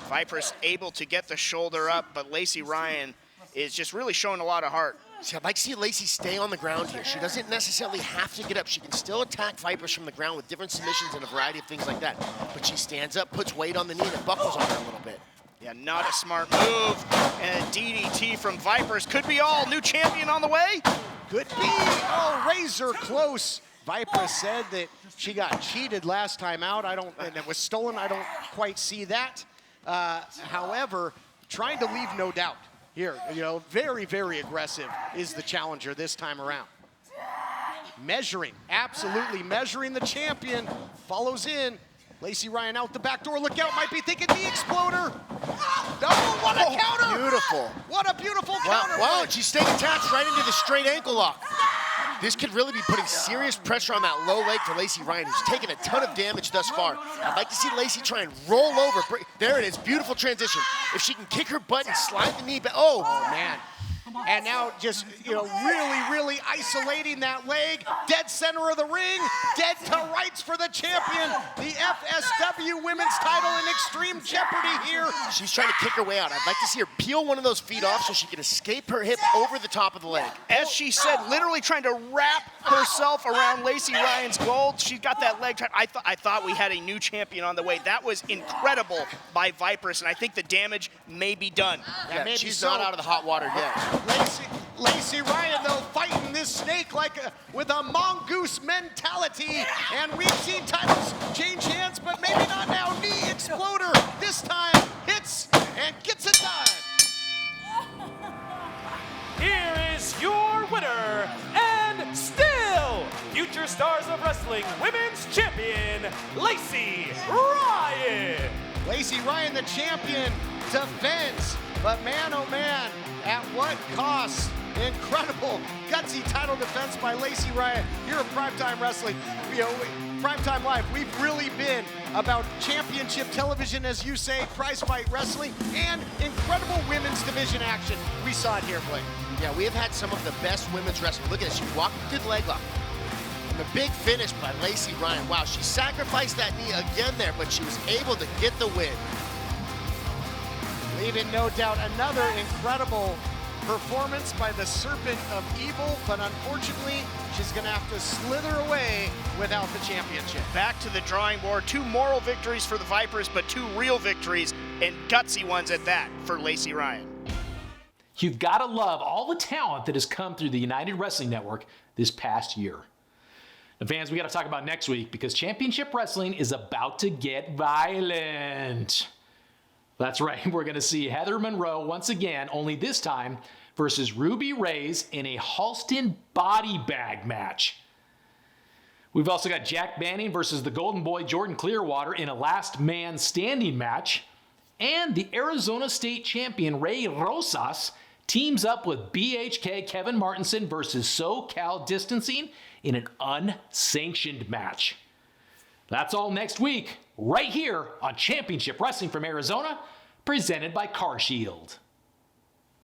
Vipress able to get the shoulder up, but Lacey Ryan is just really showing a lot of heart. See, I'd like to see Lacey stay on the ground here. She doesn't necessarily have to get up. She can still attack Vipress from the ground with different submissions and a variety of things like that. But she stands up, puts weight on the knee, and it buckles on her a little bit. Yeah, not a smart move. And DDT from Vipress could be all. New champion on the way. Could be. Oh, razor close. Vipress said that she got cheated last time out. And it was stolen. I don't quite see that. However, trying to leave no doubt. Here, very, very aggressive is the challenger this time around. Measuring, absolutely measuring the champion. Follows in. Lacey Ryan out the back door. Look out, might be thinking knee exploder. Oh, what a counter. Beautiful. What a beautiful counter. Wow, she's staying attached right into the straight ankle lock. This could really be putting serious pressure on that low leg for Lacey Ryan, who's taken a ton of damage thus far. I'd like to see Lacey try and roll over. There it is, beautiful transition. If she can kick her butt and slide the knee back. Oh, man. And now just, really, really isolating that leg. Dead center of the ring. Dead to rights for the champion. The FSW women's title in extreme jeopardy here. She's trying to kick her way out. I'd like to see her peel one of those feet off so she can escape her hip over the top of the leg. As she said, literally trying to wrap herself around Lacey Ryan's gold. She's got that leg tight. I thought we had a new champion on the way. That was incredible by Vipress, and I think the damage may be done. Yeah, she's not out of the hot water yet. Lacey Ryan, though, fighting this snake with a mongoose mentality. And we've seen titles change hands, but maybe not now. Knee exploder. This time hits and gets it done. Here is your winner, and still future stars of wrestling women's champion, Lacey Ryan. Lacey Ryan, the champion, defends. But man, oh man, at what cost? Incredible gutsy title defense by Lacey Ryan here at Primetime Wrestling. Primetime Live, we've really been about championship television, as you say, prize fight wrestling, and incredible women's division action. We saw it here, Blake. Yeah, we have had some of the best women's wrestling. Look at this, she walked through the leg lock. And the big finish by Lacey Ryan. Wow, she sacrificed that knee again there, but she was able to get the win. Leaving no doubt another incredible performance by the Serpent of Evil, but unfortunately, she's gonna have to slither away without the championship. Back to the drawing board. 2 moral victories for the Vipers, but 2 real victories, and gutsy ones at that for Lacey Ryan. You've got to love all the talent that has come through the United Wrestling Network this past year. Now, fans, we got to talk about next week because Championship Wrestling is about to get violent. That's right, we're going to see Heather Monroe once again, only this time versus Ruby Reyes in a Halston body bag match. We've also got Jack Banning versus the Golden Boy Jordan Clearwater in a last man standing match. And the Arizona State champion Ray Rosas teams up with BHK Kevin Martinson versus SoCal Distancing in an unsanctioned match. That's all next week, right here on Championship Wrestling from Arizona, presented by CarShield.